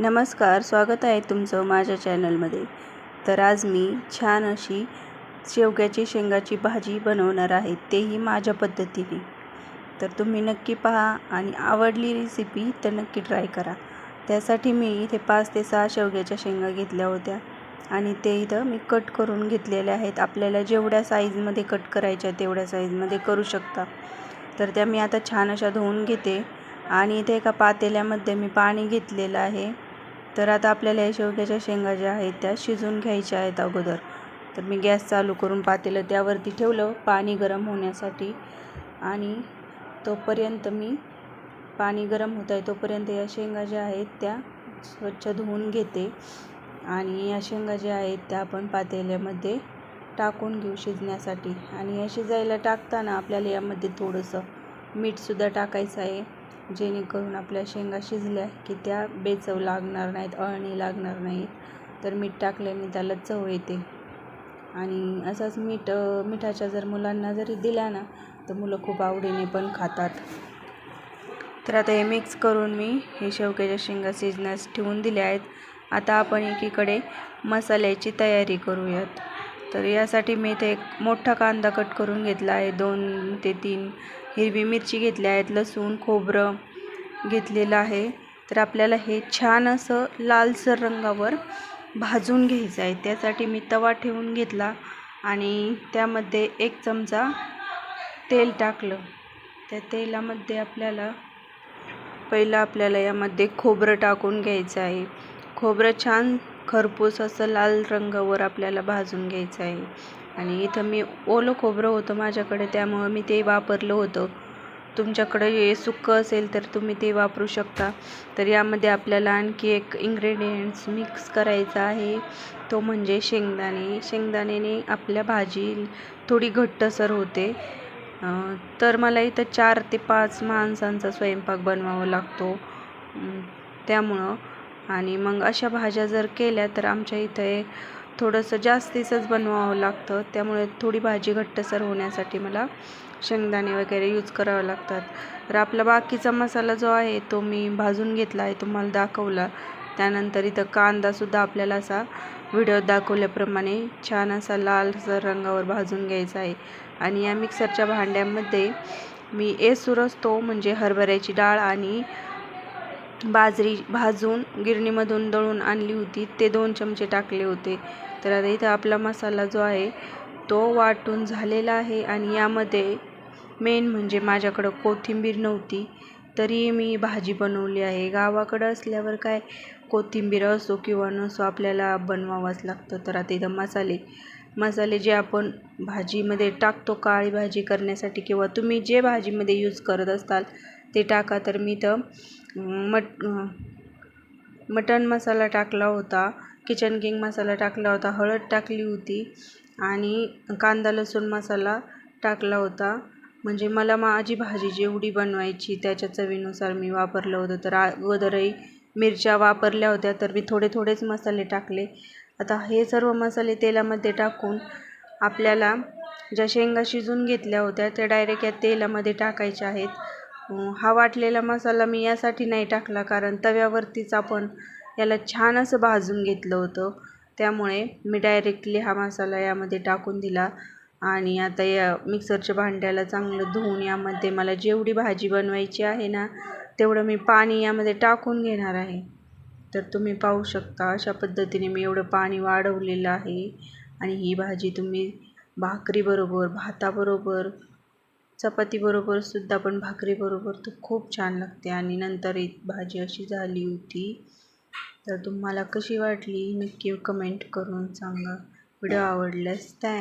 नमस्कार, स्वागत आहे तुमचं माझ्या चॅनलमध्ये। तर आज मी छान अशी शेवग्याची शेंगाची भाजी बनवणार आहे, तेही माझ्या पद्धतीने। तर तुम्ही नक्की पहा आणि आवडली रेसिपी तर नक्की ट्राय करा। त्यासाठी मी इथे 5 ते 6 शेवग्याच्या शेंगा घेतल्या होत्या आणि ते इथं मी कट करून घेतलेल्या आहेत। आपल्याला जेवढ्या साईजमध्ये कट करायच्या तेवढ्या साईजमध्ये करू शकता। तर त्या मी आता छान अशा धुवून घेते आणि इथे एका पातेल्यामध्ये मी पाणी घेतलेलं आहे। तर आता आपल्याला या शेवग्याच्या शेंगा ज्या आहेत त्या शिजवून घ्यायच्या आहेत अगोदर। तर मी गॅस चालू करून पातेलं त्यावरती ठेवलं पाणी गरम होण्यासाठी आणि तोपर्यंत मी पाणी गरम होत आहे तोपर्यंत या शेंगा ज्या आहेत त्या स्वच्छ धुवून घेते आणि या शेंगा ज्या आहेत त्या आपण पातेल्यामध्ये टाकून घेऊ शिजण्यासाठी। आणि या शिजायला टाकताना आपल्याला यामध्ये थोडंसं मीठसुद्धा टाकायचं आहे, जेणेकरून आपल्या शेंगा शिजल्या की त्या बेचव लागणार नाहीत, अळणी लागणार नाहीत। तर मीठ टाकल्याने त्याला चव येते आणि असंच मिठाच्या जर मुलांना जरी दिला ना तर मुलं खूप आवडीने पण खातात। तर आता हे मिक्स करून मी हे शेवग्याच्या शेंगा शिजण्यास ठेवून दिल्या आहेत। आता आपण एकीकडे मसाल्याची तयारी करूयात। तर यासाठी मी इथे एक मोठा कांदा कट करून घेतला आहे, 2 ते 3 हिरवी मिरची घेतल्या आहेत, लसूण खोबरं घेतलेलं आहे। तर आपल्याला हे छान असं लालसर रंगावर भाजून घ्यायचं आहे। त्यासाठी मी तवा ठेवून घेतला आणि त्यामध्ये 1 चमचा तेल टाकलं। त्या तेलामध्ये आपल्याला यामध्ये खोबरं टाकून घ्यायचं आहे। खोबरं छान खरपूस असं लाल रंगावर आपल्याला भाजून घ्यायचं आहे। आणि इथं मी ओलं खोबरं होतं माझ्याकडे त्यामुळे मी ते वापरलं होतं। तुमच्याकडे हे सुकं असेल तर तुम्ही ते वापरू शकता। तर यामध्ये आपल्याला आणखी एक इन्ग्रेडियंट्स मिक्स करायचा आहे, तो म्हणजे शेंगदाणे। शेंगदाण्याने आपल्या भाजी थोडी घट्टसर होते। तर मला इथं 4 ते 5 माणसांचा स्वयंपाक बनवावा लागतो त्यामुळं। आणि मग अशा भाज्या जर केल्या तर आमच्या इथे थोडंसं जास्तीचंच बनवावं लागतं, त्यामुळे थोडी भाजी घट्टसर होण्यासाठी मला शेंगदाणे वगैरे यूज करावे लागतात। तर आपला बाकीचा मसाला जो आहे तो मी भाजून घेतला आहे, तुम्हाला दाखवला। त्यानंतर इथं कांदासुद्धा आपल्याला असा व्हिडिओत दाखवल्याप्रमाणे छान असा लालसर रंगावर भाजून घ्यायचा आहे। आणि या मिक्सरच्या भांड्यामध्ये मी एसूर असतो म्हणजे हरभऱ्याची डाळ आणि बाजरी भाजून गिरणीमधून दळून आणली होती, ते 2 चमचे टाकले होते। तर आता इथं आपला मसाला जो आहे तो वाटून झालेला आहे आणि यामध्ये मेन म्हणजे माझ्याकडं कोथिंबीर नव्हती तरी मी भाजी बनवली आहे। गावाकडं असल्यावर काय कोथिंबीर असो किंवा नसो आपल्याला बनवावंच लागतं। तर आता इथं मसाले जे आपण भाजीमध्ये टाकतो काळी भाजी करण्यासाठी किंवा तुम्ही जे भाजीमध्ये यूज करत असताल ते टाका। तर मी इथं मटण मसाला टाकला होता, किचन किंग मसाला टाकला होता, हळद टाकली होती आणि कांदा लसूण मसाला टाकला होता। म्हणजे मला माझी भाजी जेवढी बनवायची त्याच्या चवीनुसार मी वापरलं होतं। तर अगोदरही मिरच्या वापरल्या होत्या तर मी थोडेच मसाले टाकले। आता हे सर्व मसाले तेलामध्ये टाकून आपल्याला ज्या शेंगा शिजून घेतल्या होत्या त्या डायरेक्ट या तेलामध्ये टाकायच्या आहेत। हा वाटलेला मसाला मी यासाठी नाही टाकला कारण तव्यावरतीच आपण याला छान असं भाजून घेतलं होतं, त्यामुळे मी डायरेक्टली हा मसाला यामध्ये टाकून दिला। आणि आता या मिक्सरच्या भांड्याला चांगलं धुवून यामध्ये मला जेवढी भाजी बनवायची आहे ना तेवढं मी पाणी यामध्ये टाकून घेणार आहे। तर तुम्ही पाहू शकता अशा पद्धतीने मी एवढं पाणी वाढवलेलं आहे। आणि ही भाजी तुम्ही भाकरीबरोबर, भाताबरोबर, चपातीबरोबर सुद्धा पण भाकरीबरोबर तर खूप छान लागते। आणि नंतर ही भाजी अशी झाली होती। तर तुम्हाला कशी वाटली नक्की कमेंट करून सांगा। व्हिडिओ आवडल्यास थँक्स।